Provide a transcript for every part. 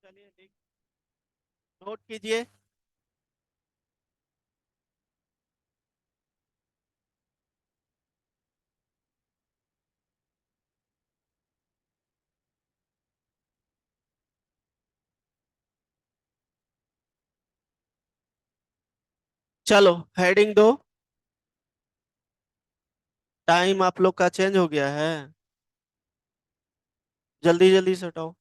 चलिए लिख नोट कीजिए। चलो हेडिंग दो। टाइम आप लोग का चेंज हो गया है। जल्दी जल्दी से हटाओ।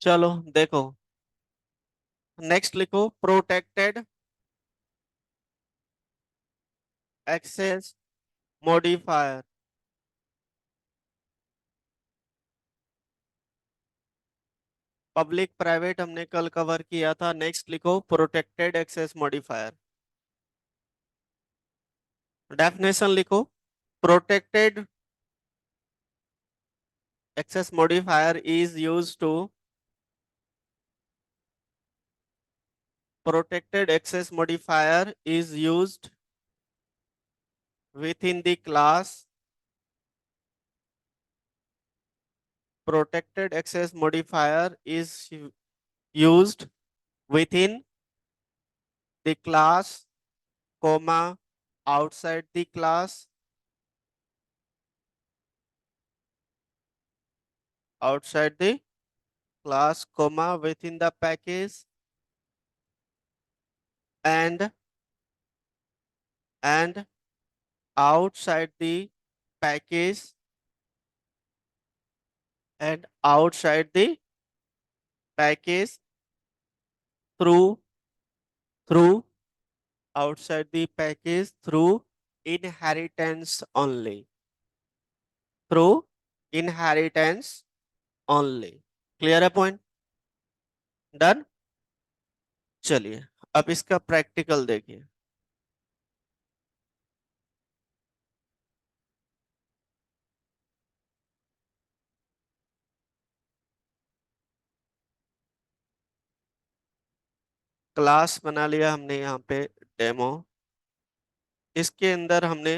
चलो देखो। नेक्स्ट लिखो protected access modifier. Public private हमने कल कवर किया था। नेक्स्ट लिखो प्रोटेक्टेड एक्सेस मॉडिफायर। डेफिनेशन लिखो। Protected access modifier is used to protected access modifier is used within the class. Protected access modifier is used within the class, comma, outside the class, outside the class, comma, within the package, and and outside the package, and outside the package through through outside the package through inheritance only. Through inheritance only. Clear है point? Done. चलिए अब इसका practical देखिए। Class बना लिया हमने यहाँ पे डेमो। इसके अंदर हमने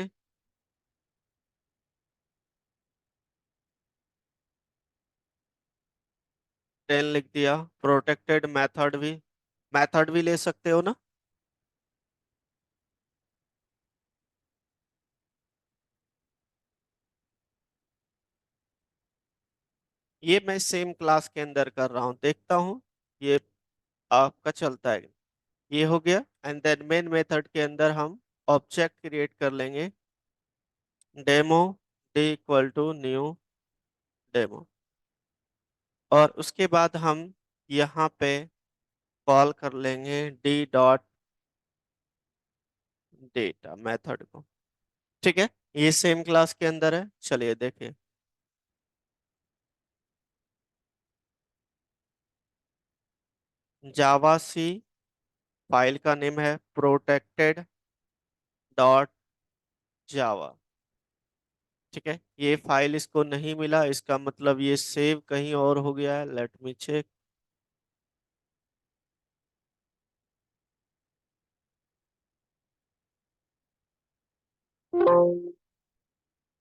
टेन लिख दिया। प्रोटेक्टेड मेथड भी ले सकते हो ना। ये मैं सेम क्लास के अंदर कर रहा हूँ, देखता हूँ ये आपका चलता है। ये हो गया। एंड देन मेन मेथड के अंदर हम ऑब्जेक्ट क्रिएट कर लेंगे। Demo d equal to new demo. और उसके बाद हम यहाँ पे कॉल कर लेंगे डी डॉट डेटा मेथड को। ठीक है, ये सेम क्लास के अंदर है। चलिए देखिए। जावा सी फाइल का नेम है प्रोटेक्टेड डॉट जावा। ठीक है, ये फाइल इसको नहीं मिला, इसका मतलब ये सेव कहीं और हो गया है। Late me check.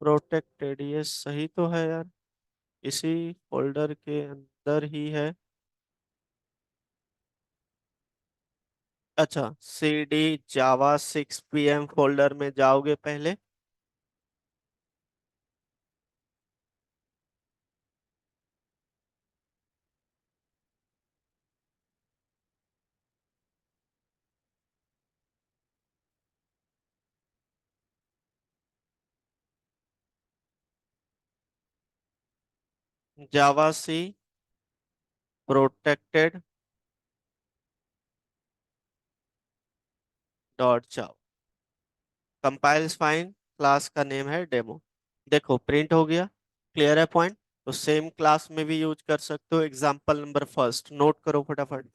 प्रोटेक्टेड ये सही तो है यार, इसी फोल्डर के अंदर ही है। अच्छा, C D Java 6 PM folder में जाओगे पहले। Java C protected dot Java. Compiles fine. Class का नेम है डेमो। देखो प्रिंट हो गया। क्लियर है पॉइंट? तो सेम क्लास में भी यूज कर सकते हो। एग्जाम्पल नंबर फर्स्ट नोट करो फटाफट।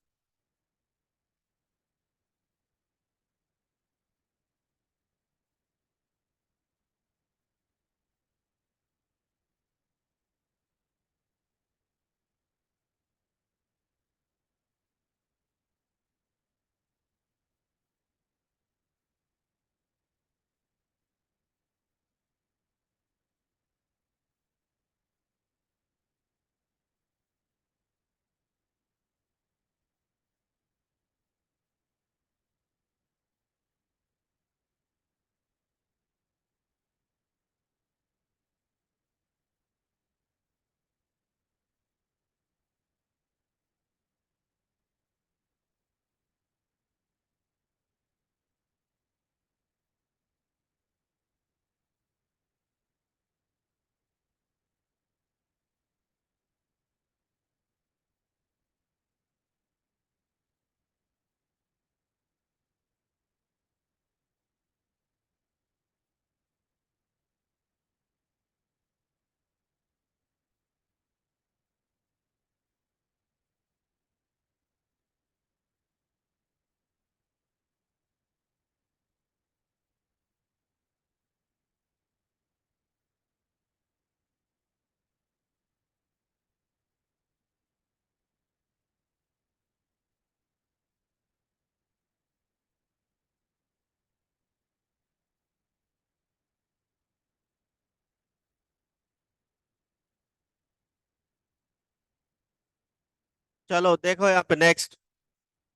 चलो देखो यहाँ पे नेक्स्ट।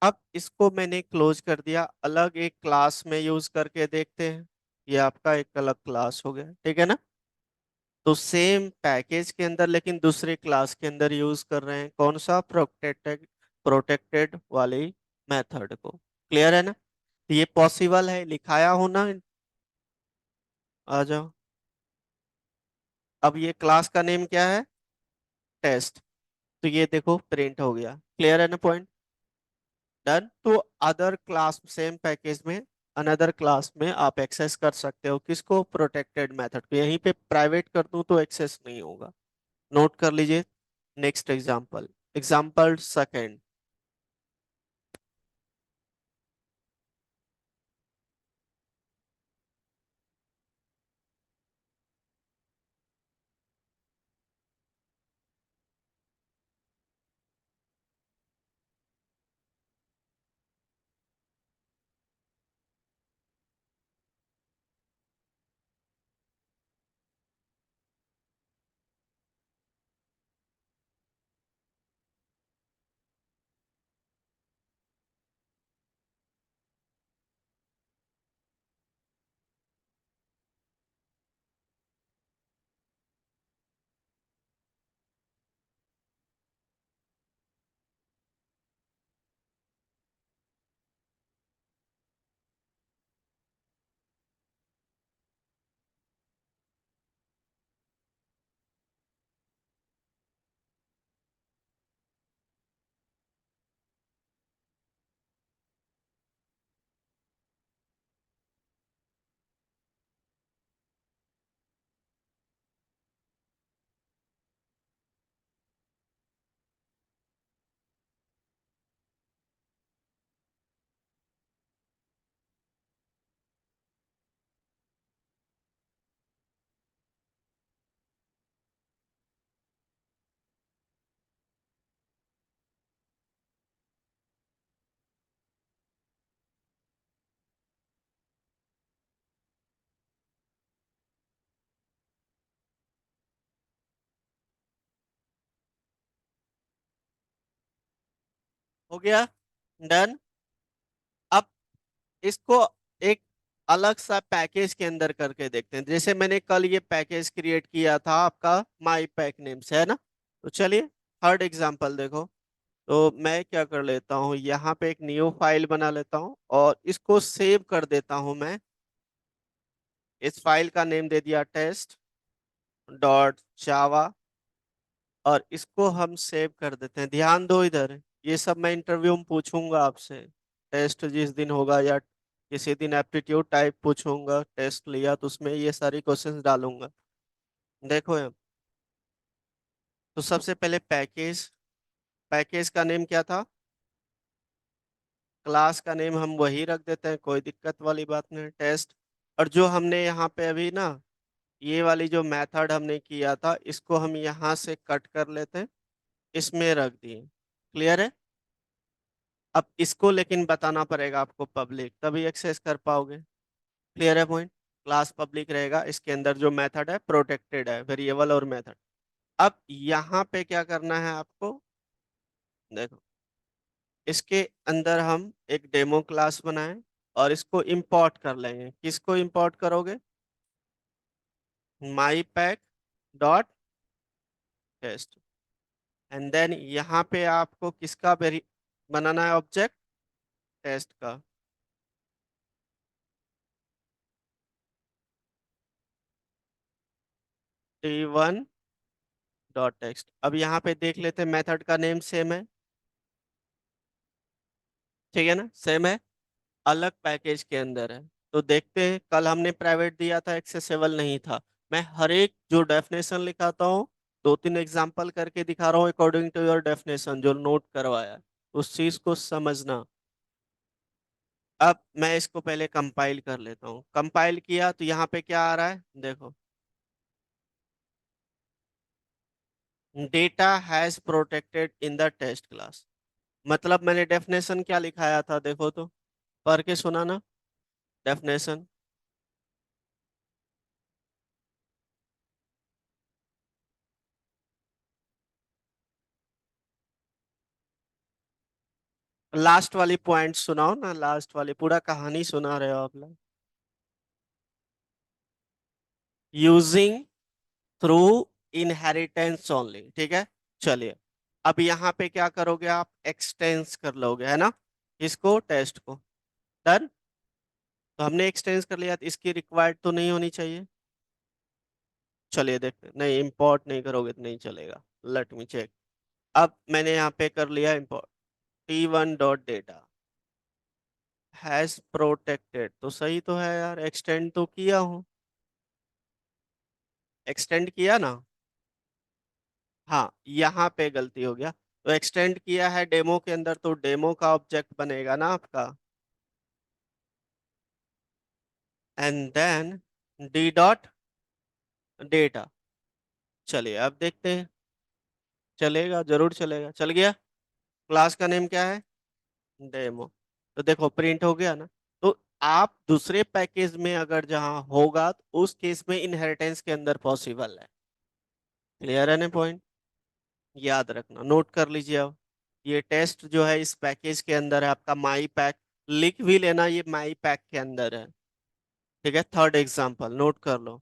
अब इसको मैंने क्लोज कर दिया, अलग एक क्लास में यूज करके देखते हैं। ये आपका एक अलग क्लास हो गया, ठीक है ना। तो सेम पैकेज के अंदर लेकिन दूसरे क्लास के अंदर यूज कर रहे हैं, कौन सा, प्रोटेक्टेड, प्रोटेक्टेड वाली मेथड को। क्लियर है ना। तो ये पॉसिबल है, लिखाया हो ना। आ जाओ। अब ये क्लास का नेम क्या है, टेस्ट। तो ये देखो प्रिंट हो गया, क्लियर है ना पॉइंट। डन। तो अदर क्लास सेम पैकेज में अनदर क्लास में आप एक्सेस कर सकते हो किसको, प्रोटेक्टेड मेथड को। यहीं पे प्राइवेट कर दूं तो एक्सेस नहीं होगा। नोट कर लीजिए। Next example, example second. हो गया, डन। अब इसको एक अलग सा पैकेज के अंदर करके देखते हैं। जैसे मैंने कल ये पैकेज क्रिएट किया था आपका माई पैक नेम से, है ना। तो चलिए थर्ड एग्जांपल देखो। तो मैं क्या कर लेता हूँ, यहाँ पे एक न्यू फाइल बना लेता हूँ और इसको सेव कर देता हूँ मैं। इस फाइल का नेम दे दिया टेस्ट डॉट जावा, और इसको हम सेव कर देते हैं। ध्यान दो इधर, ये सब मैं इंटरव्यू में पूछूंगा आपसे। टेस्ट जिस दिन होगा या किसी दिन एप्टीट्यूड टाइप पूछूंगा, टेस्ट लिया तो उसमें ये सारी क्वेश्चंस डालूंगा। देखो यहाँ, तो सबसे पहले पैकेज, पैकेज का नेम क्या था, क्लास का नेम हम वही रख देते हैं, कोई दिक्कत वाली बात नहीं, टेस्ट। और जो हमने यहाँ पे अभी ना, ये वाली जो मेथड हमने किया था, इसको हम यहाँ से कट कर लेते हैं, इसमें रख दिए। क्लियर है। अब इसको लेकिन बताना पड़ेगा आपको पब्लिक, तभी एक्सेस कर पाओगे। क्लियर है पॉइंट। क्लास पब्लिक रहेगा, इसके अंदर जो मेथड है प्रोटेक्टेड है, वेरिएबल और मेथड। अब यहाँ पे क्या करना है आपको, देखो इसके अंदर हम एक डेमो क्लास बनाएं और इसको इंपोर्ट कर लेंगे। किसको इंपोर्ट करोगे, my pack dot test. And then यहाँ पे आपको किसका वेरी बनाना है, ऑब्जेक्ट टेस्ट का। t1 dot text. अब यहाँ पे देख लेते हैं मेथड का नेम सेम है, ठीक है ना, सेम है, अलग पैकेज के अंदर है। तो देखते हैं, कल हमने प्राइवेट दिया था, एक्सेसिबल नहीं था। मैं हर एक जो डेफिनेशन लिखाता हूँ, दो तीन एग्जांपल करके दिखा रहा हूँ अकॉर्डिंग टू योर डेफिनेशन जो नोट करवाया, उस चीज को समझना। अब मैं इसको पहले कंपाइल कर लेता हूँ। कंपाइल किया तो यहाँ पे क्या आ रहा है, देखो, data has protected in the test class. मतलब मैंने डेफिनेशन क्या लिखाया था, देखो तो, पढ़ के सुना ना डेफिनेशन। लास्ट वाली पॉइंट सुनाओ ना, लास्ट वाली पूरा कहानी सुना रहे हो आप लोग। यूजिंग थ्रू इनहेरिटेंस ओनली, ठीक है। चलिए, अब यहाँ पे क्या करोगे आप, एक्सटेंस कर लोगे, है ना, इसको टेस्ट को। डन। तो हमने एक्सटेंस कर लिया, तो इसकी रिक्वायर्ड तो नहीं होनी चाहिए। चलिए देखते हैं। नहीं, इंपोर्ट नहीं करोगे तो नहीं चलेगा। Let me check. अब मैंने यहाँ पे कर लिया import, t1 dot data has protected, तो सही तो है यार, एक्सटेंड तो किया हूँ, एक्सटेंड किया ना। हाँ, यहाँ पे गलती हो गया। तो एक्सटेंड किया है डेमो के अंदर, तो डेमो का ऑब्जेक्ट बनेगा ना आपका, and then d dot data. चलिए अब देखते हैं, चलेगा, जरूर चलेगा, चल गया। क्लास का नेम क्या है, डेमो। तो देखो प्रिंट हो गया ना। तो आप दूसरे पैकेज में अगर जहां होगा, तो उस केस में इनहेरिटेंस के अंदर पॉसिबल है। क्लियर है ना पॉइंट, याद रखना, नोट कर लीजिए अब। ये टेस्ट जो है इस पैकेज के अंदर है आपका, माई पैक। लिख भी लेना, ये माई पैक के अंदर है। ठीक है, थर्ड एग्जांपल नोट कर लो।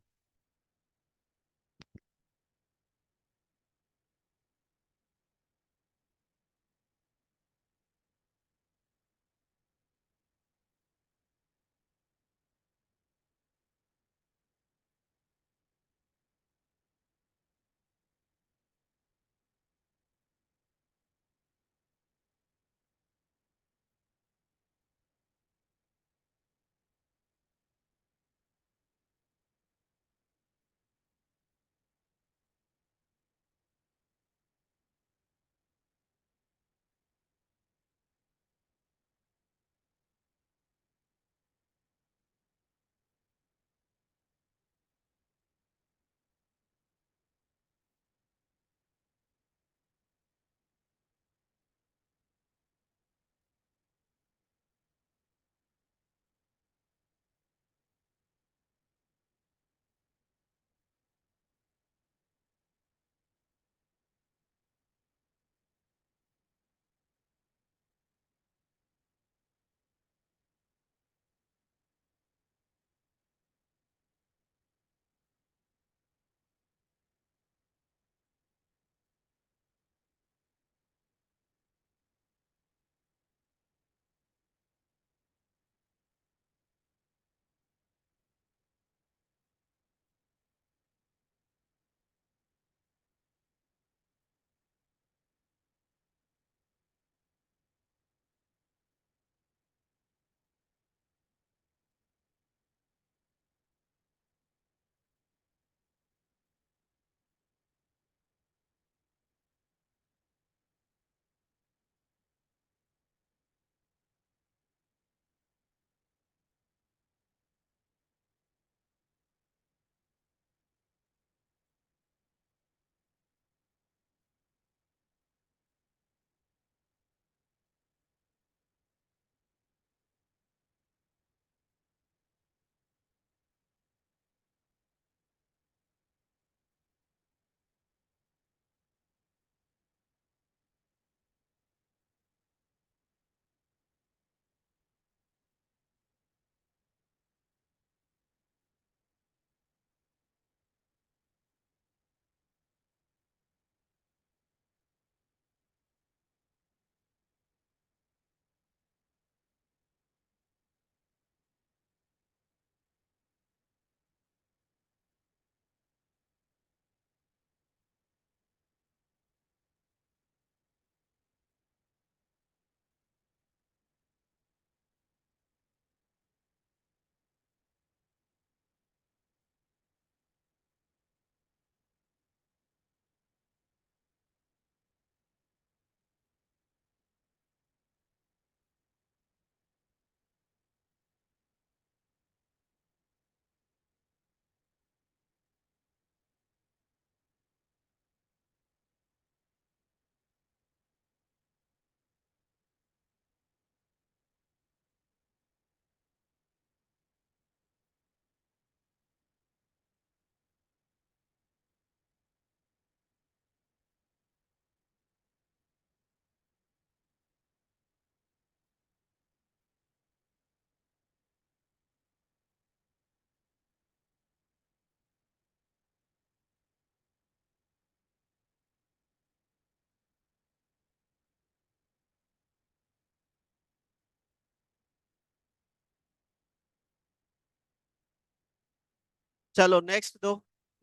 चलो नेक्स्ट दो,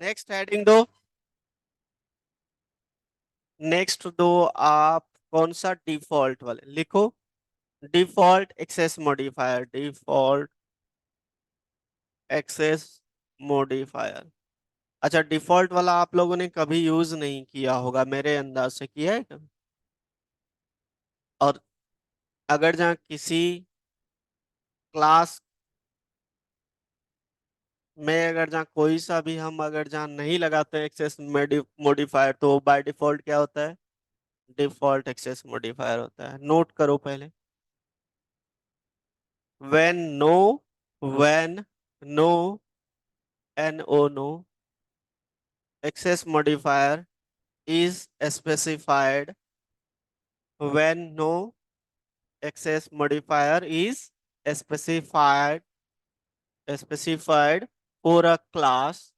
नेक्स्ट हेडिंग दो, नेक्स्ट दो आप। कौन सा? डिफॉल्ट वाले लिखो। Default access modifier, default access modifier. अच्छा, डिफॉल्ट वाला आप लोगों ने कभी यूज नहीं किया होगा, मेरे अंदाज से किया है कभी? और अगर जहाँ किसी क्लास में, अगर जहाँ कोई सा भी हम अगर जहाँ नहीं लगाते एक्सेस मॉडिफायर, तो बाय डिफॉल्ट क्या होता है? डिफॉल्ट एक्सेस मॉडिफायर होता है। नोट करो पहले। when no when no no access modifier is specified, when no access modifier is specified for a class,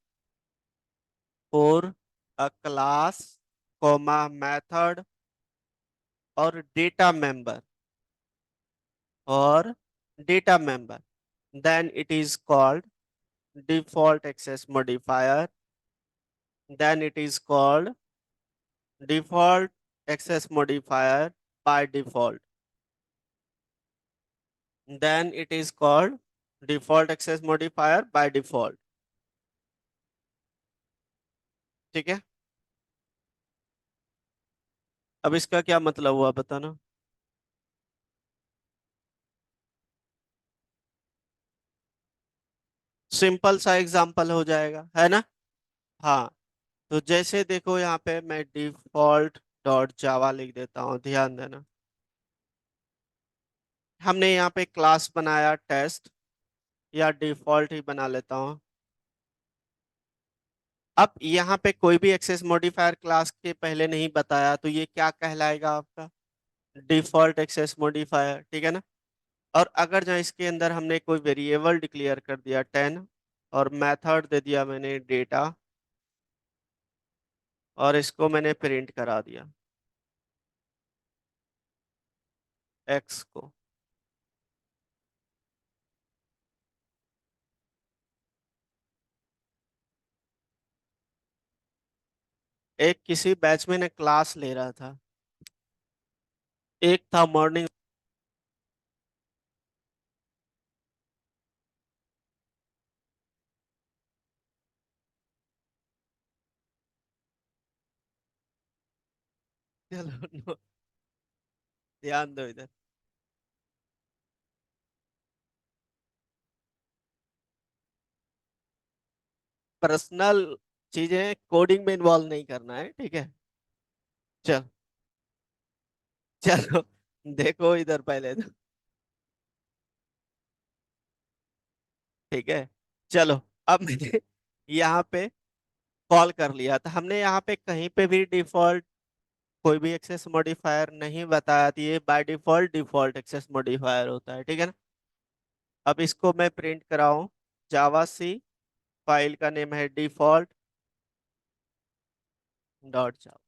for a class comma method or data member, or data member, then it is called default access modifier, then it is called default access modifier by default, then it is called default access modifier by default। ठीक है, अब इसका क्या मतलब हुआ बताना। Simple सा example हो जाएगा, है ना? हाँ, तो जैसे देखो यहाँ पे मैं डिफॉल्ट डॉट जावा लिख देता हूँ, ध्यान देना। हमने यहाँ पे क्लास बनाया टेस्ट, या डिफॉल्ट ही बना लेता हूँ। अब यहाँ पे कोई भी एक्सेस मॉडिफायर क्लास के पहले नहीं बताया, तो ये क्या कहलाएगा आपका? डिफॉल्ट एक्सेस मॉडिफायर, ठीक है ना? और अगर जहाँ इसके अंदर हमने कोई वेरिएबल डिक्लेयर कर दिया 10, और मेथड दे दिया मैंने डेटा, और इसको मैंने प्रिंट करा दिया एक्स को। एक किसी बैच में ने क्लास ले रहा था, एक था मॉर्निंग। चलो ध्यान दो इधर। पर्सनल चीजें कोडिंग में इन्वॉल्व नहीं करना है, ठीक है? चल, चलो देखो इधर पहले तो। ठीक है, चलो। अब मैंने यहाँ पे कॉल कर लिया था, हमने यहाँ पे कहीं पे भी डिफॉल्ट कोई भी एक्सेस मॉडिफायर नहीं बताया, तो ये by default default access modifier होता है, ठीक है ना? अब इसको मैं प्रिंट कराऊं, जावा सी, फाइल का नेम है डिफॉल्ट डॉट जावा।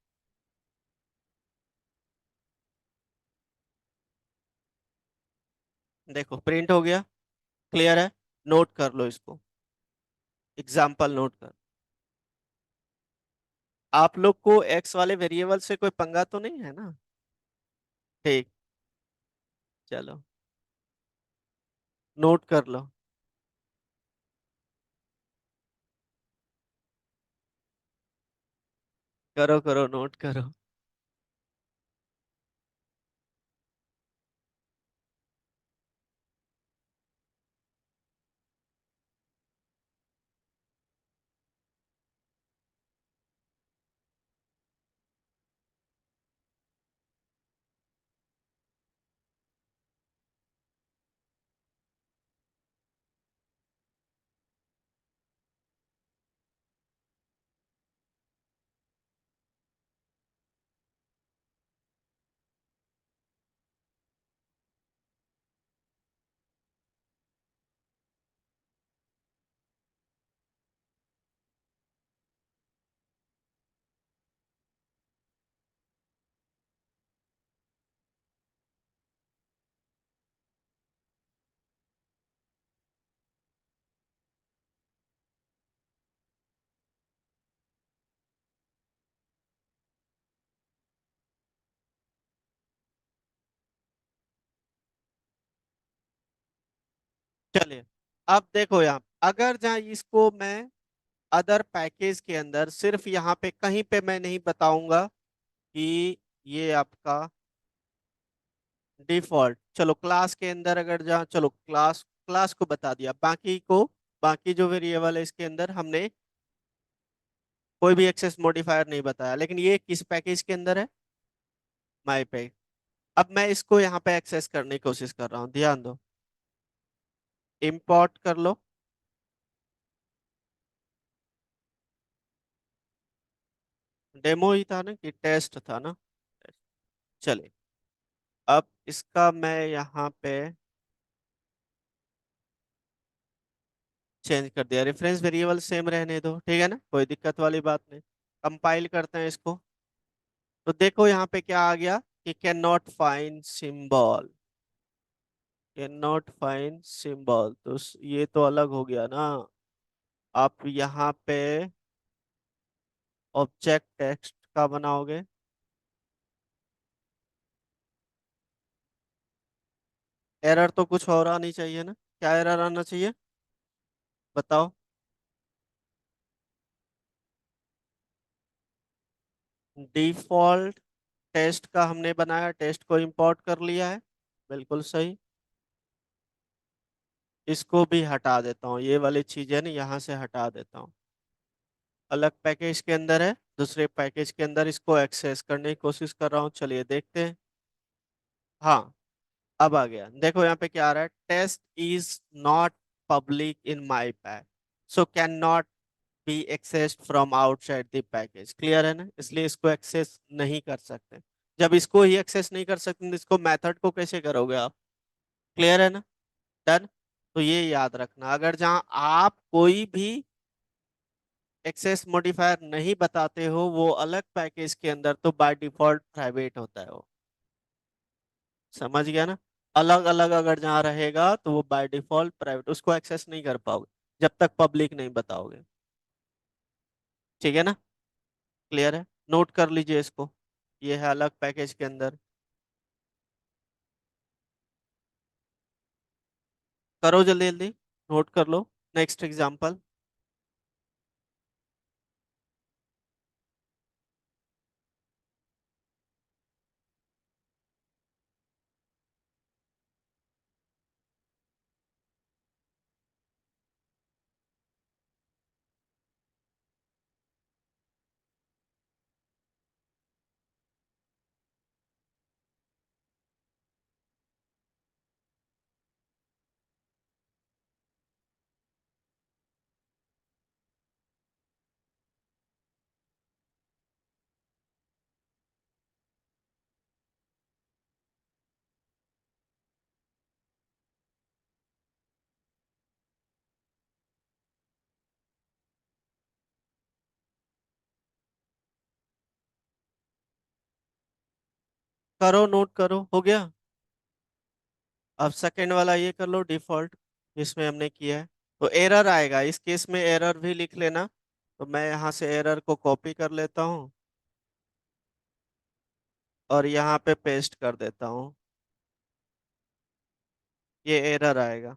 देखो प्रिंट हो गया, क्लियर है? नोट कर लो इसको, एग्जाम्पल नोट कर। आप लोग को एक्स वाले वेरिएबल से कोई पंगा तो नहीं है ना? ठीक, चलो नोट कर लो। करो करो, नोट करो। चलिए, अब देखो यहाँ अगर जहाँ इसको मैं अदर पैकेज के अंदर सिर्फ यहाँ पे कहीं पे मैं नहीं बताऊंगा कि ये आपका डिफॉल्ट, चलो क्लास के अंदर अगर जहाँ, चलो क्लास क्लास को बता दिया, बाकी को, बाकी जो वेरिएबल है इसके अंदर हमने कोई भी एक्सेस मॉडिफायर नहीं बताया, लेकिन ये किस पैकेज के अंदर है? माई पैक। अब मैं इसको यहाँ पे एक्सेस करने की कोशिश कर रहा हूँ, ध्यान दो, इंपोर्ट कर लो। डेमो ही था ना कि टेस्ट था ना? चलिए, अब इसका मैं यहाँ पे चेंज कर दिया, रेफरेंस वेरिएबल सेम रहने दो, ठीक है ना, कोई दिक्कत वाली बात नहीं। कंपाइल करते हैं इसको, तो देखो यहाँ पे क्या आ गया कि can not find symbol, can not find symbol, तो ये तो अलग हो गया ना। आप यहाँ पे ऑब्जेक्ट टेक्स्ट का बनाओगे, एरर तो कुछ और आनी चाहिए ना, क्या एरर आना चाहिए बताओ? डिफॉल्ट टेस्ट का हमने बनाया, टेस्ट को इंपोर्ट कर लिया है, बिल्कुल सही। इसको भी हटा देता हूँ, ये वाली चीजें ना यहाँ से हटा देता हूँ, अलग पैकेज के अंदर है, दूसरे पैकेज के अंदर इसको एक्सेस करने की कोशिश कर रहा हूँ, चलिए देखते हैं। हाँ, अब आ गया, देखो यहाँ पे क्या आ रहा है, test is not public in my pack, so can not be accessed from outside the package, clear है ना, इसलिए इसको एक्सेस नहीं कर सकते। जब इसको ही एक्सेस नहीं कर सकते तो इसको मेथड को कैसे करोगे आप? क्लियर है ना? डन। तो ये याद रखना, अगर जहां आप कोई भी एक्सेस मॉडिफायर नहीं बताते हो वो अलग पैकेज के अंदर, तो बाय डिफॉल्ट प्राइवेट होता है वो, समझ गया ना? अलग अलग अगर जहां रहेगा तो वो बाय डिफॉल्ट प्राइवेट, उसको एक्सेस नहीं कर पाओगे जब तक पब्लिक नहीं बताओगे, ठीक है ना? क्लियर है, नोट कर लीजिए इसको, ये है अलग पैकेज के अंदर। करो जल्दी जल्दी, नोट कर लो। Next example. करो, नोट करो, हो गया। अब सेकंड वाला ये कर लो, डिफॉल्ट, जिसमें हमने किया है। तो एरर आएगा, इस केस में एरर भी लिख लेना, तो मैं यहाँ से एरर को कॉपी कर लेता हूँ और यहाँ पे पेस्ट कर देता हूँ, ये एरर आएगा।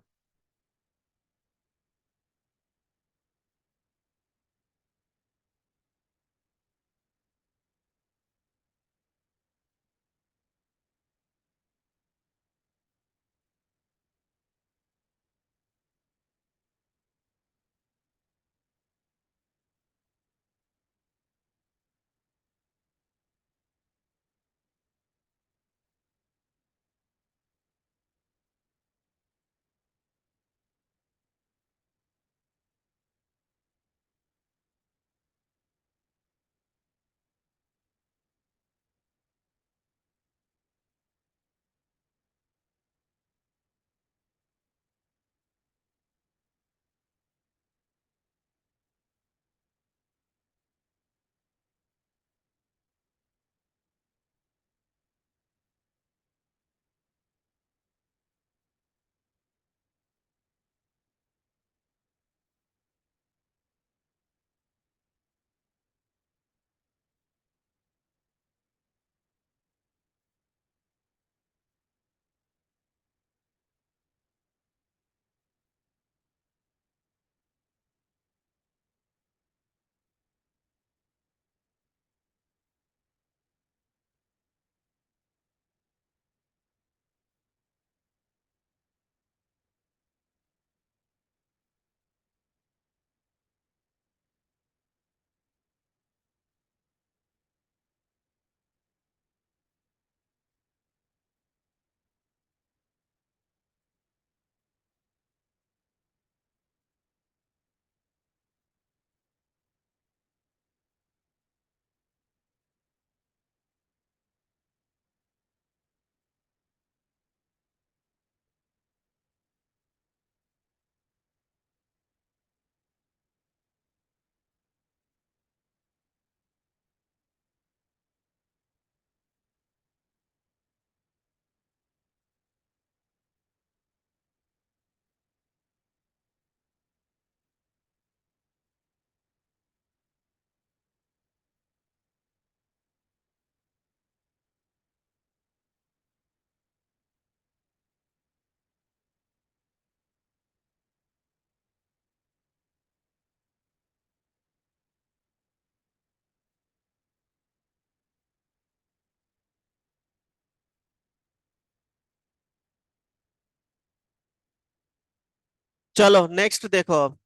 चलो नेक्स्ट देखो अब,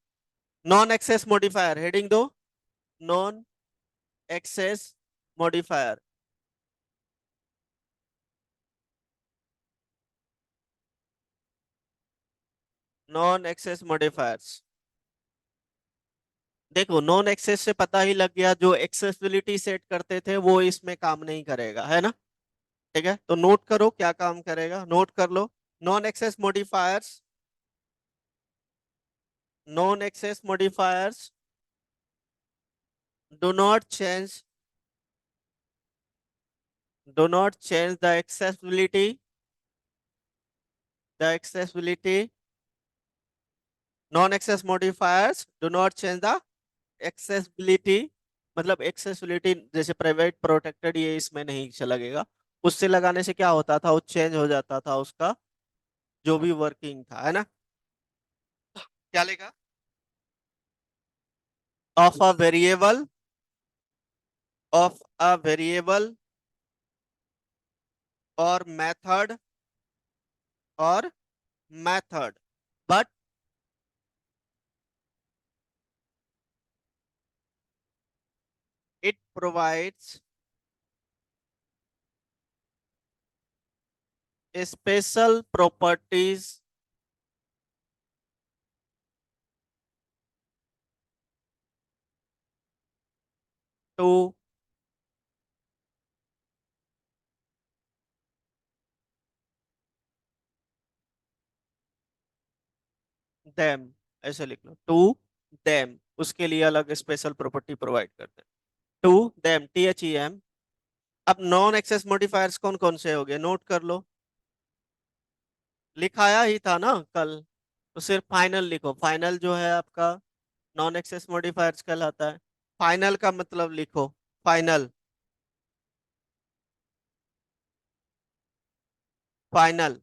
नॉन एक्सेस मॉडिफायर हेडिंग दो, non access modifier. Non access modifiers, देखो नॉन एक्सेस से पता ही लग गया, जो एक्सेसिबिलिटी सेट करते थे वो इसमें काम नहीं करेगा, है ना। ठीक है, तो नोट करो क्या काम करेगा, नोट कर लो। Non access modifiers, non access modifiers do not change, do not change the accessibility, non access modifiers do not change the accessibility, मतलब एक्सेसिबिलिटी जैसे प्राइवेट प्रोटेक्टेड ये इसमें नहीं लगेगा। उससे लगाने से क्या होता था, वो चेंज हो जाता था उसका जो भी वर्किंग था, है ना। क्या लिखा, of a variable, of a variable और मेथड, और method, but it provides special properties to them, ऐसे लिख लो, टू them, उसके लिए अलग स्पेशल प्रॉपर्टी प्रोवाइड करते हैं, टू them, THEM। अब नॉन एक्सेस मॉडिफायर्स कौन कौन से हो गए, नोट कर लो, लिखाया ही था ना कल। तो सिर्फ फाइनल लिखो, फाइनल जो है आपका नॉन एक्सेस मॉडिफायर्स कहलाता है। फाइनल का मतलब लिखो, फाइनल, फाइनल,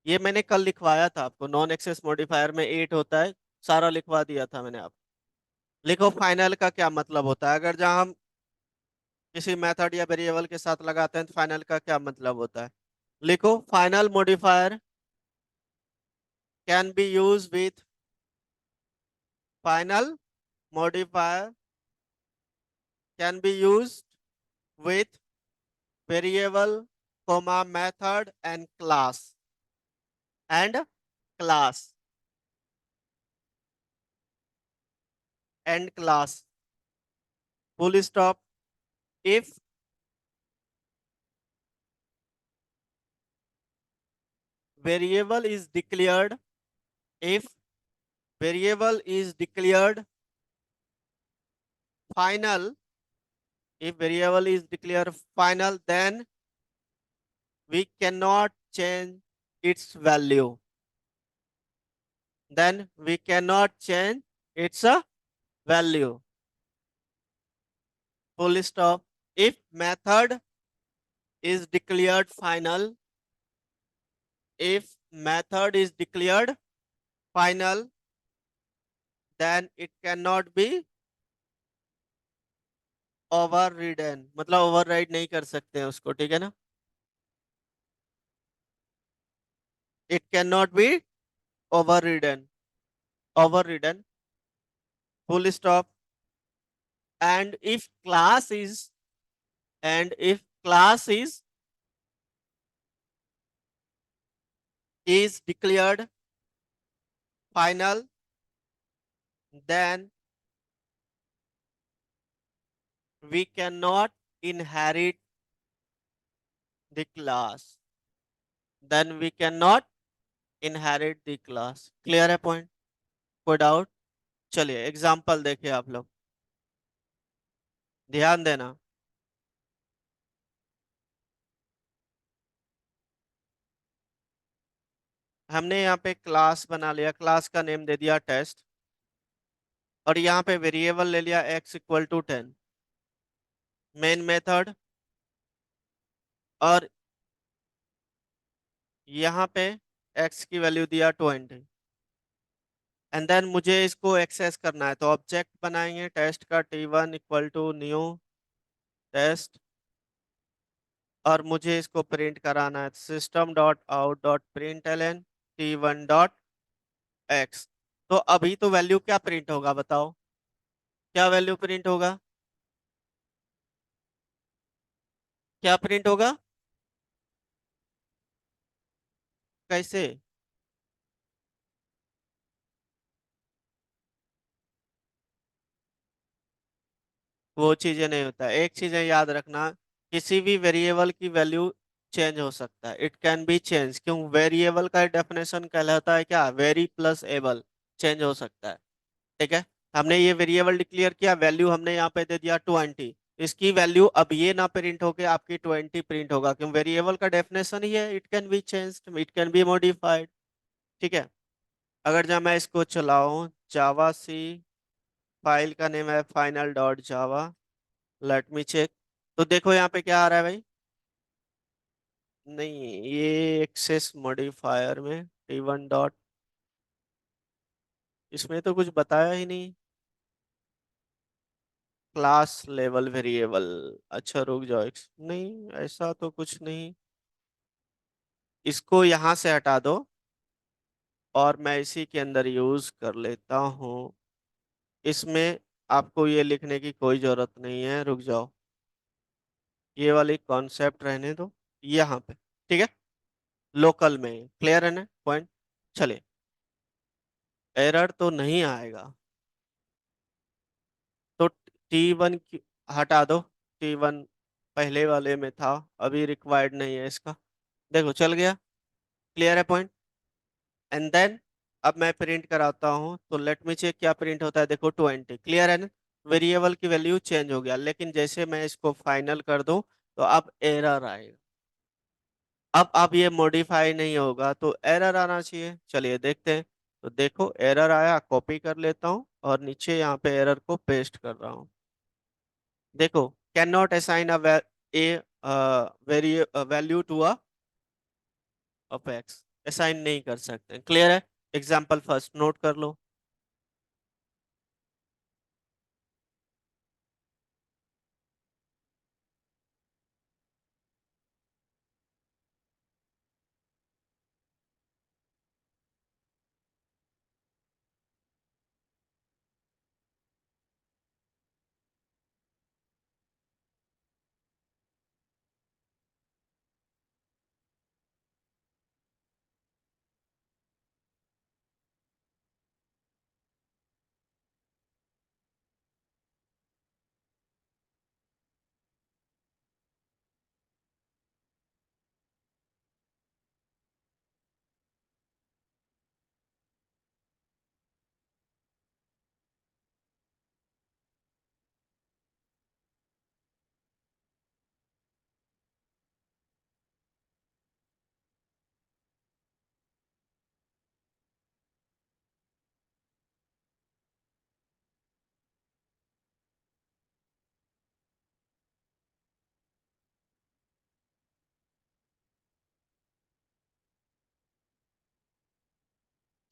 ये मैंने कल लिखवाया था आपको, नॉन एक्सेस मॉडिफायर में 8 होता है, सारा लिखवा दिया था मैंने आपको। लिखो फाइनल का क्या मतलब होता है, अगर जहां हम किसी मेथड या वेरिएबल के साथ लगाते हैं तो फाइनल का क्या मतलब होता है। लिखो final modifier can be use with, final modifier can be use with variable, comma method and class and class, full stop, if variable is declared, if variable is declared final, if variable is declared final, then we cannot change its value, then we cannot change its value, full stop. If method is declared final, if method is declared final, then it cannot be overridden, मतलब override नहीं कर सकते हैं उसको, ठीक है ना। It cannot be overridden, overridden, full stop. And if class is, and if class is declared final, then we cannot inherit the class, then we cannot inherit the class। Clear है point, कोई doubt. चलिए example देखिए आप लोग, ध्यान देना। हमने यहाँ पे क्लास बना लिया, क्लास का नेम दे दिया टेस्ट, और यहाँ पे वेरिएबल ले लिया x=10, मेन मेथड, और यहाँ पे x की वैल्यू दिया 20, एंड देन मुझे इसको एक्सेस करना है, तो ऑब्जेक्ट बनाएंगे टेस्ट का, t1 = न्यू टेस्ट, और मुझे इसको प्रिंट कराना है, system.out.println t1 एक्स। तो अभी तो वैल्यू क्या प्रिंट होगा बताओ, क्या वैल्यू प्रिंट होगा, क्या प्रिंट होगा, कैसे? वो चीजें नहीं होता, एक चीजें याद रखना, किसी भी वेरिएबल की वैल्यू चेंज हो सकता है, इट कैन बी चेंज। क्यों? वेरिएबल का डेफिनेशन कहलाता है क्या, वेरी प्लस एबल, चेंज हो सकता है। ठीक है, हमने ये वेरिएबल डिक्लेयर किया, वैल्यू हमने यहाँ पे दे दिया 20, इसकी वैल्यू अब ये ना प्रिंट होके आपकी 20 प्रिंट होगा, क्यों? वेरिएबल का डेफिनेशन ही है, it can be changed, it can be modified. ठीक है, अगर जब मैं इसको चलाऊं, जावा सी, फाइल का नेम है final dot java, let me check. तो देखो यहाँ पे क्या आ रहा है भाई, नहीं, ये एक्सेस मॉडिफायर में टी1 डॉट, इसमें तो कुछ बताया ही नहीं, क्लास लेवल वेरिएबल। अच्छा रुक जाओ, नहीं ऐसा तो कुछ नहीं, इसको यहाँ से हटा दो और मैं इसी के अंदर यूज कर लेता हूँ। इसमें आपको ये लिखने की कोई जरूरत नहीं है, रुक जाओ, ये वाली कॉन्सेप्ट रहने दो यहाँ पे। ठीक है, लोकल में क्लियर है ना पॉइंट? चलिए, एरर तो नहीं आएगा, तो T1 की हटा दो, T1 पहले वाले में था, अभी रिक्वायर्ड नहीं है इसका। देखो चल गया, क्लियर है पॉइंट? एंड देन अब मैं प्रिंट कराता हूँ, तो लेट मी चेक क्या प्रिंट होता है, देखो 20, क्लियर है ना? वेरिएबल की वैल्यू चेंज हो गया, लेकिन जैसे मैं इसको फाइनल कर दूं तो अब एरर आएगा। अब ये मॉडिफाई नहीं होगा तो एरर आना चाहिए, चलिए देखते हैं। तो देखो एरर आया, कॉपी कर लेता हूँ और नीचे यहाँ पे एरर को पेस्ट कर रहा हूँ। देखो, can not assign a value to a of x, assign नहीं कर सकते, क्लियर है? एग्जाम्पल फर्स्ट नोट कर लो।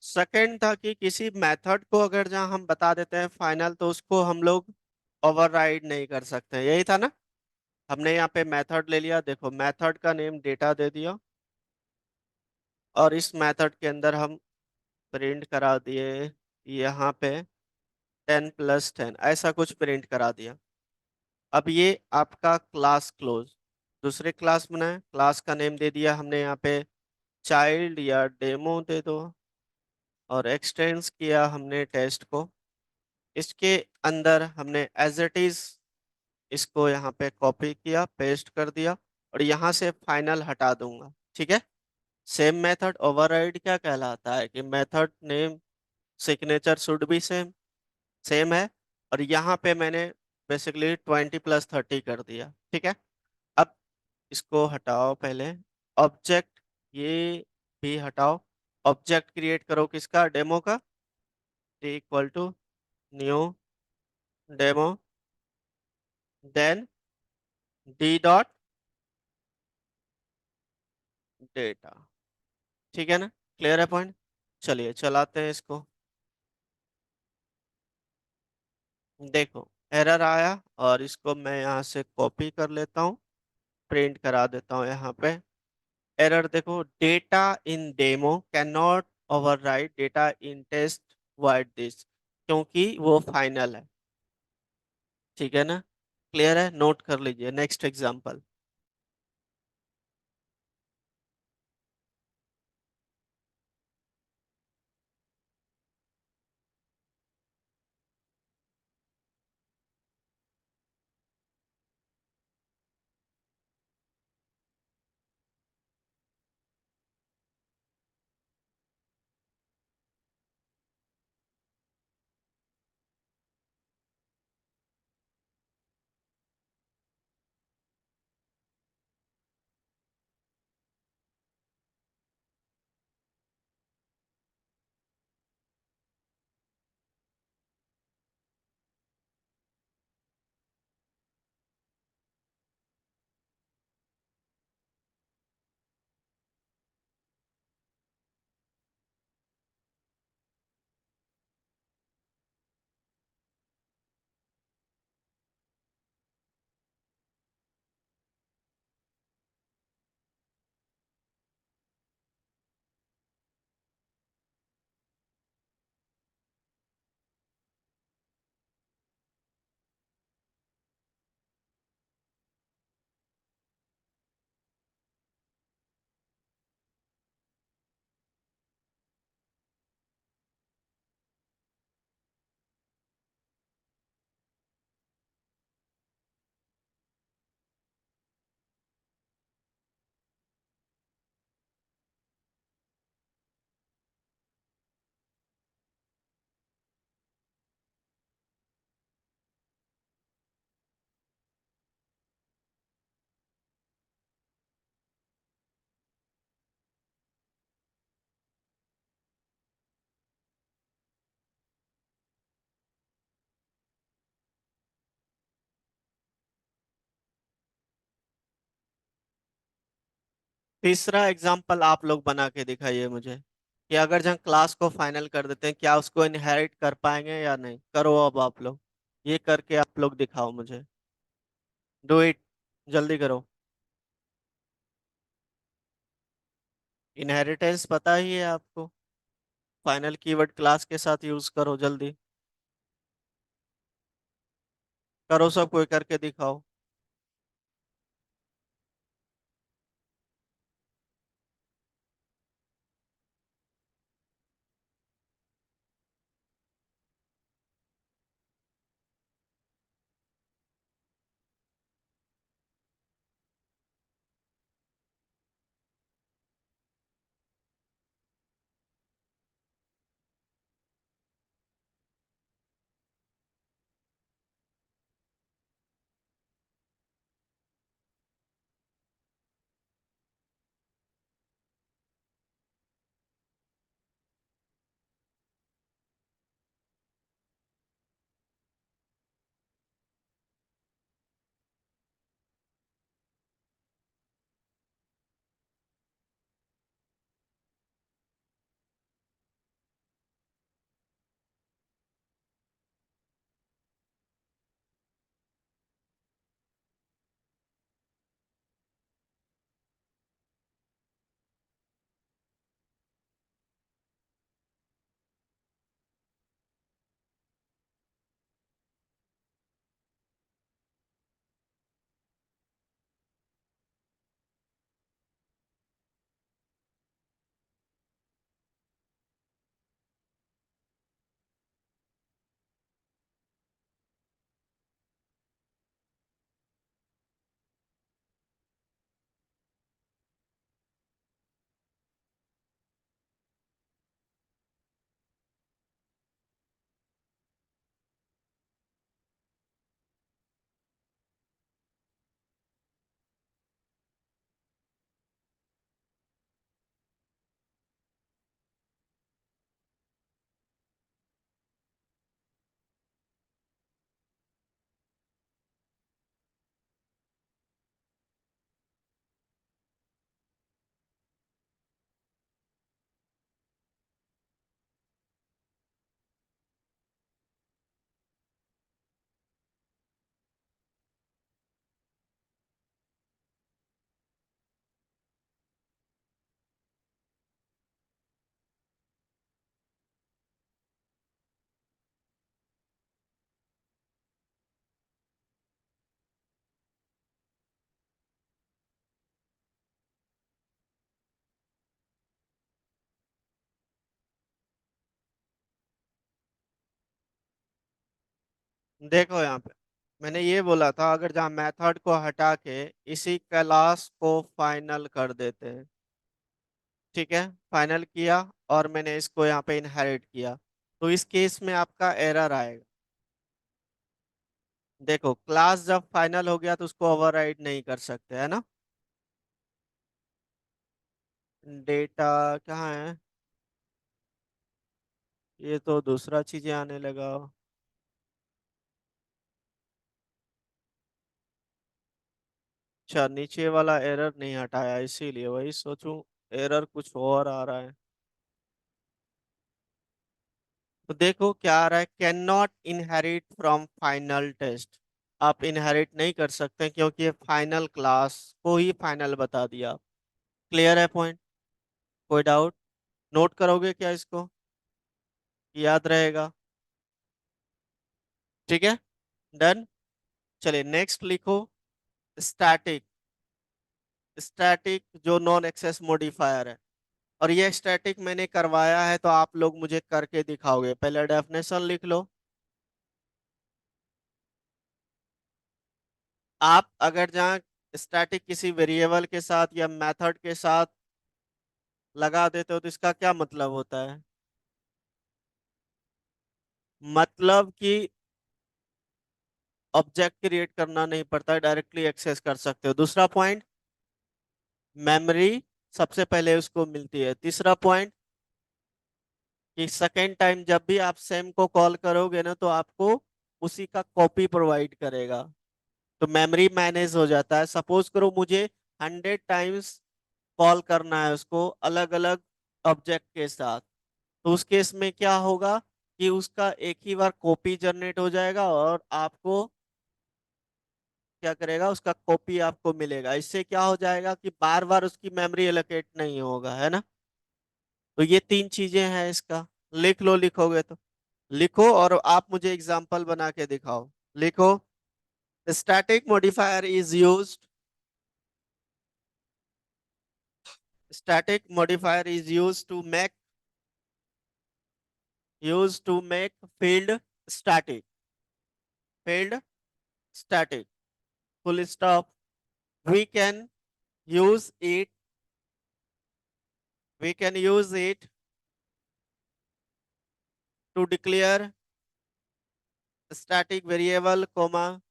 सेकंड था कि किसी मेथड को अगर जहां हम बता देते हैं फाइनल, तो उसको हम लोग ओवरराइड नहीं कर सकते, यही था ना? हमने यहाँ पे मेथड ले लिया, देखो मेथड का नेम डेटा दे दिया, और इस मेथड के अंदर हम प्रिंट करा दिए यहाँ पे 10+10, ऐसा कुछ प्रिंट करा दिया। अब ये आपका क्लास क्लोज, दूसरे क्लास बनाए, क्लास का नेम दे दिया हमने यहाँ पे चाइल्ड या डेमो दे दो, और एक्सटेंस किया हमने टेस्ट को। इसके अंदर हमने एज इट इज इसको यहाँ पे कॉपी किया, पेस्ट कर दिया, और यहाँ से फाइनल हटा दूंगा। ठीक है, सेम मेथड ओवरराइड क्या कहलाता है कि method name signature should be same, same है, और यहाँ पे मैंने बेसिकली 20+30 कर दिया। ठीक है, अब इसको हटाओ पहले, ऑब्जेक्ट ये भी हटाओ, ऑब्जेक्ट क्रिएट करो किसका, डेमो का, equal to new demo, then d dot data. ठीक है ना, क्लियर है पॉइंट? चलिए चलाते हैं इसको। देखो एरर आया, और इसको मैं यहाँ से कॉपी कर लेता हूँ, प्रिंट करा देता हूँ यहाँ पे। एरर देखो, data in demo can not overwrite data in test wide this, क्योंकि वो फाइनल है। ठीक है ना? क्लियर है? नोट कर लीजिए। Next example. तीसरा एग्जांपल आप लोग बना के दिखाइए मुझे, कि अगर जब क्लास को फाइनल कर देते हैं, क्या उसको इनहेरिट कर पाएंगे या नहीं। करो अब आप लोग, ये करके आप लोग दिखाओ मुझे। डू इट, जल्दी करो। इनहेरिटेंस पता ही है आपको। फाइनल कीवर्ड क्लास के साथ यूज करो जल्दी। करो, सब कोई करके दिखाओ। देखो यहाँ पे मैंने ये बोला था, अगर जहाँ मेथड को हटा के इसी क्लास को फाइनल कर देते हैं, ठीक है, फाइनल किया और मैंने इसको यहाँ पे इनहेरिट किया, तो इस केस में आपका एरर आएगा। देखो क्लास जब फाइनल हो गया तो उसको ओवरराइड नहीं कर सकते, है ना। डेटा कहाँ है, ये तो दूसरा चीजें आने लगा। अच्छा, नीचे वाला एरर नहीं हटाया, इसीलिए वही सोचूं एरर कुछ और आ रहा है। तो देखो क्या आ रहा है, can not inherit from final test. आप इनहेरिट नहीं कर सकते क्योंकि ये फाइनल क्लास को ही फाइनल बता दिया। क्लियर है पॉइंट, कोई डाउट? नोट करोगे क्या इसको, याद रहेगा? ठीक है, डन। चलिए नेक्स्ट लिखो, स्टैटिक। स्टैटिक जो नॉन एक्सेस मॉडिफायर है, और ये स्टैटिक मैंने करवाया है तो आप लोग मुझे करके दिखाओगे। पहले डेफिनेशन लिख लो। आप अगर जहाँ स्टैटिक किसी वेरिएबल के साथ या मेथड के साथ लगा देते हो तो इसका क्या मतलब होता है? मतलब कि ऑब्जेक्ट क्रिएट करना नहीं पड़ता, डायरेक्टली एक्सेस कर सकते हो। दूसरा पॉइंट, मेमोरी सबसे पहले उसको मिलती है। तीसरा पॉइंट, कि सेकेंड टाइम जब भी आप सेम को कॉल करोगे ना तो आपको उसी का कॉपी प्रोवाइड करेगा, तो मेमोरी मैनेज हो जाता है। सपोज करो मुझे 100 टाइम्स कॉल करना है उसको अलग अलग ऑब्जेक्ट के साथ, तो उस केस में क्या होगा कि उसका एक ही बार कॉपी जनरेट हो जाएगा और आपको क्या करेगा, उसका कॉपी आपको मिलेगा। इससे क्या हो जाएगा कि बार बार उसकी मेमोरी एलोकेट नहीं होगा, है ना। तो ये तीन चीजें हैं इसका। लिख लो, लिखोगे तो लिखो और आप मुझे एग्जांपल बना के दिखाओ। लिखो, static modifier is used, static modifier is used to make field static, field static, full stop. We can use it, we can use it to declare static variable, comma,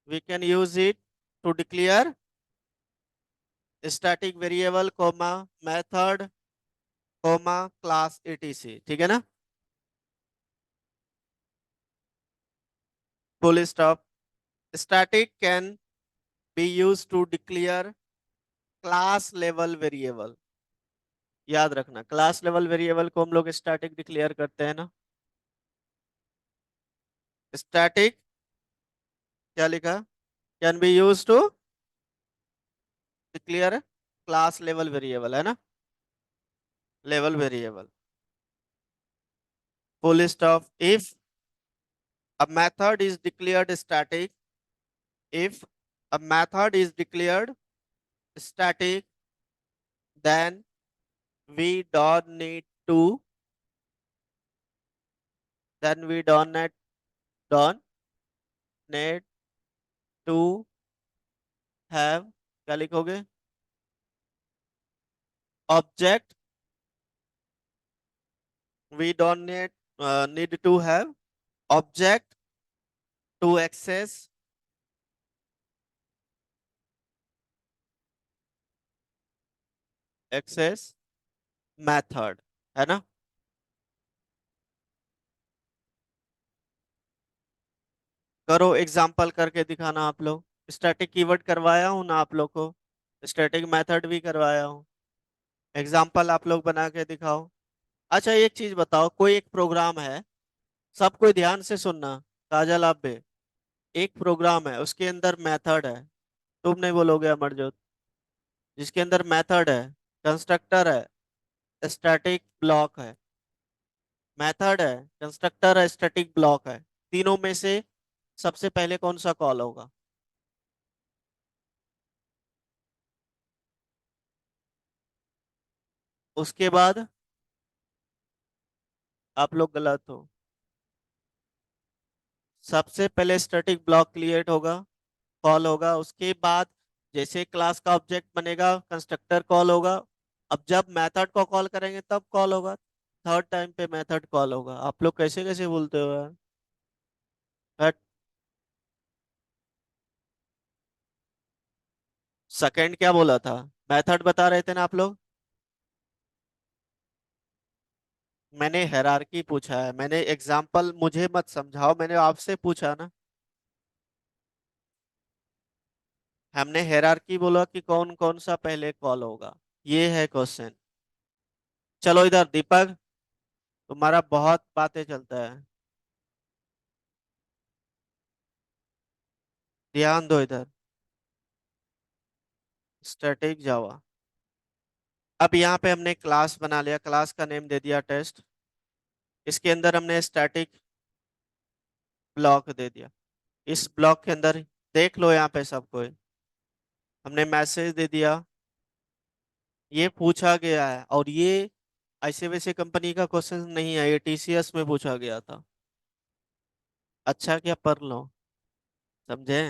we can use it to declare static variable, comma, method, comma, class etc, ठीक है ना। Full stop. Static can be used to declare class level variable. याद रखना, class level variable को हम लोग static declare करते हैं ना। स्टैटिक क्या लिखा, can be use to declare class level variable, है ना, लेवल वेरिएबल। Full stop. इफ a method is declared static, if a method is declared static, then we don't need to, then we don't need to have, क्या लिखोगे, object, we don't need to have object to access method, है ना। करो example करके दिखाना आप लोग। Static keyword करवाया हूं ना आप लोग को, स्टैटिक मेथड भी करवाया हूं, एग्जाम्पल आप लोग बना के दिखाओ। अच्छा एक चीज बताओ, कोई एक प्रोग्राम है, सब कोई ध्यान से सुनना, काजल आप भी। एक प्रोग्राम है उसके अंदर मेथड है, तुम नहीं बोलोगे अमरजोत, जिसके अंदर मेथड है, कंस्ट्रक्टर है, स्टैटिक ब्लॉक है, मेथड है, कंस्ट्रक्टर है, स्टैटिक ब्लॉक है, तीनों में से सबसे पहले कौन सा कॉल होगा? उसके बाद आप लोग गलत हो। सबसे पहले स्टैटिक ब्लॉक क्रिएट होगा, कॉल होगा, उसके बाद जैसे क्लास का ऑब्जेक्ट बनेगा कंस्ट्रक्टर कॉल होगा। अब जब मेथड को कॉल करेंगे तब कॉल होगा, थर्ड टाइम पे मेथड कॉल होगा। आप लोग कैसे कैसे बोलते हो यार। बट सेकंड क्या बोला था, मेथड बता रहे थे ना आप लोग। मैंने हायरार्की पूछा है, मैंने एग्जाम्पल, मुझे मत समझाओ, मैंने आपसे पूछा ना। हमने हायरार्की बोला कि कौन कौन सा पहले कॉल होगा, ये है क्वेश्चन। चलो इधर दीपक, तुम्हारा बहुत बातें चलता है, ध्यान दो इधर। स्टैटिक जावा। अब यहाँ पे हमने क्लास बना लिया, क्लास का नेम दे दिया टेस्ट। इसके अंदर हमने स्टैटिक ब्लॉक दे दिया। इस ब्लॉक के अंदर देख लो यहाँ पे सबको, हमने मैसेज दे दिया। ये पूछा गया है, और ये ऐसे वैसे कंपनी का क्वेश्चन नहीं है, ये टीसीएस में पूछा गया था। अच्छा क्या पढ़ लो, समझे।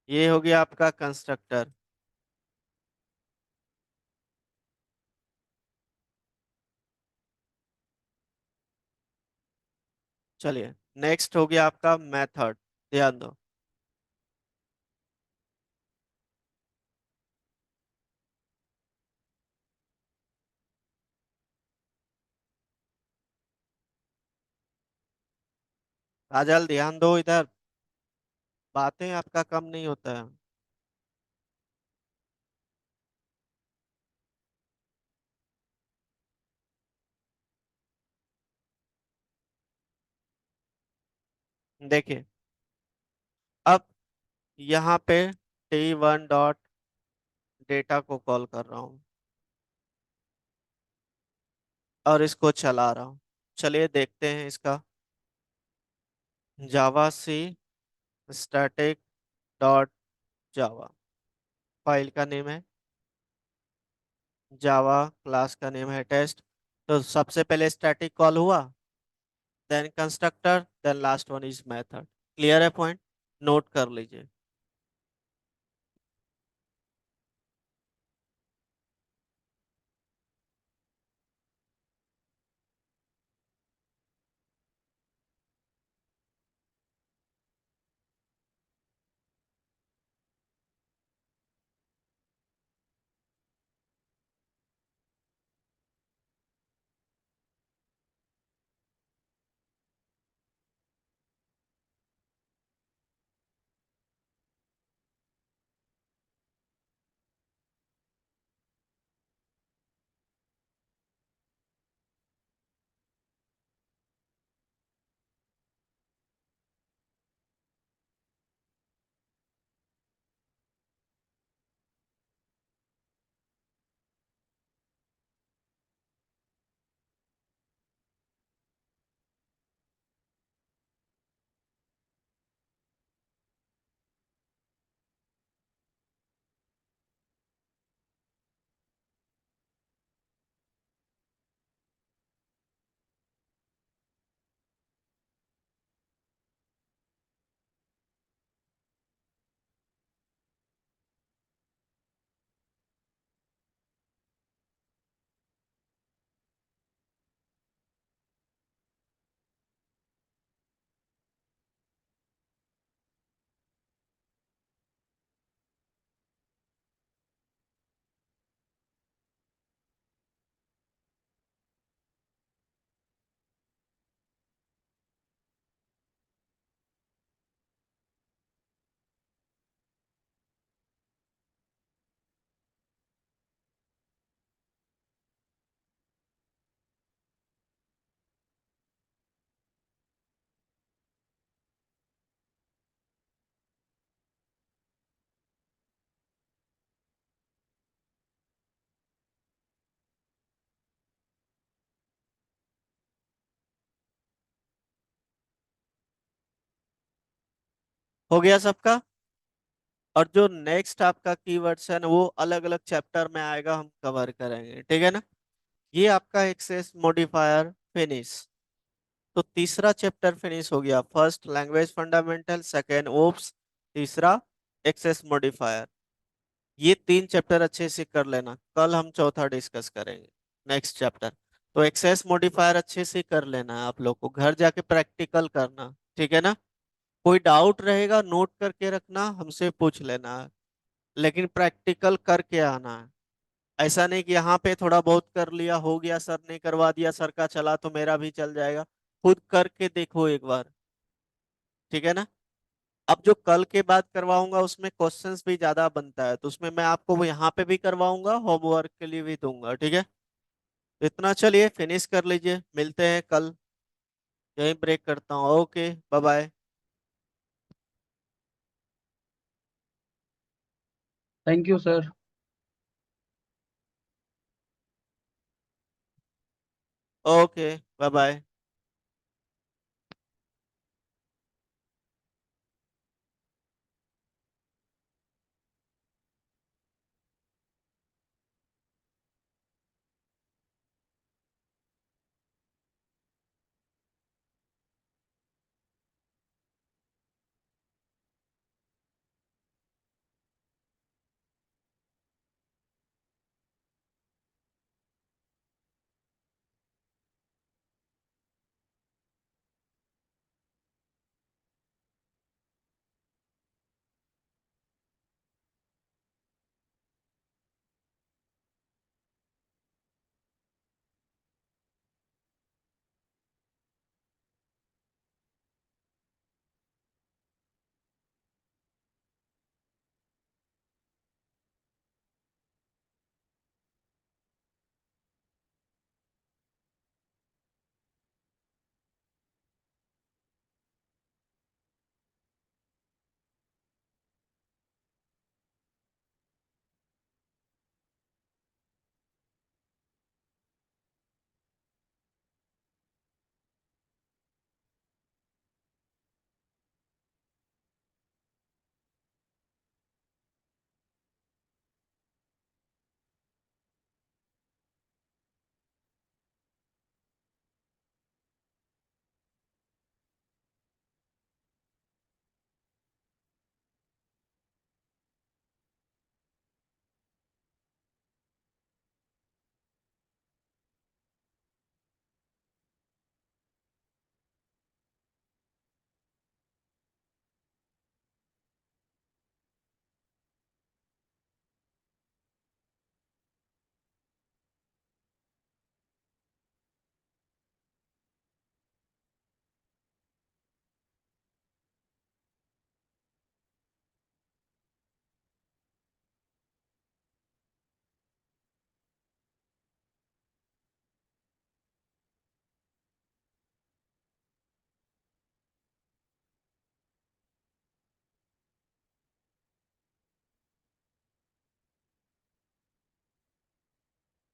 ये हो गया आपका कंस्ट्रक्टर। चलिए, नेक्स्ट हो गया आपका मेथड, ध्यान दो। काजल ध्यान दो इधर, बातें आपका कम नहीं होता है। देखिए, अब यहाँ पे T1 डेटा को कॉल कर रहा हूँ और इसको चला रहा हूँ। चलिए देखते हैं इसका। Javac static dot java, file का नेम है जावा, क्लास का नेम है टेस्ट। तो सबसे पहले स्टैटिक कॉल हुआ, then constructor, then last one is method. Clear है पॉइंट, नोट कर लीजिए। हो गया सबका। और जो नेक्स्ट आपका कीवर्ड्स है ना, वो अलग अलग चैप्टर में आएगा, हम कवर करेंगे, ठीक है ना। ये आपका एक्सेस मॉडिफायर फिनिश। तो तीसरा चैप्टर फिनिश हो गया। First language fundamental, second OOPs, तीसरा एक्सेस मॉडिफायर। ये तीन चैप्टर अच्छे से कर लेना, कल हम चौथा डिस्कस करेंगे, नेक्स्ट चैप्टर। तो एक्सेस मॉडिफायर अच्छे से कर लेना है आप लोग को, घर जाके प्रैक्टिकल करना, ठीक है ना। कोई डाउट रहेगा नोट करके रखना, हमसे पूछ लेना है, लेकिन प्रैक्टिकल करके आना है। ऐसा नहीं कि यहाँ पे थोड़ा बहुत कर लिया हो गया, सर ने करवा दिया, सर का चला तो मेरा भी चल जाएगा। खुद करके देखो एक बार, ठीक है ना। अब जो कल के बाद करवाऊंगा उसमें क्वेश्चंस भी ज्यादा बनता है, तो उसमें मैं आपको वो यहाँ पे भी करवाऊंगा, होमवर्क के लिए भी दूंगा, ठीक है। तो इतना, चलिए फिनिश कर लीजिए, मिलते हैं कल। यहीं ब्रेक करता हूँ, okay bye bye. Thank you sir. Okay bye bye.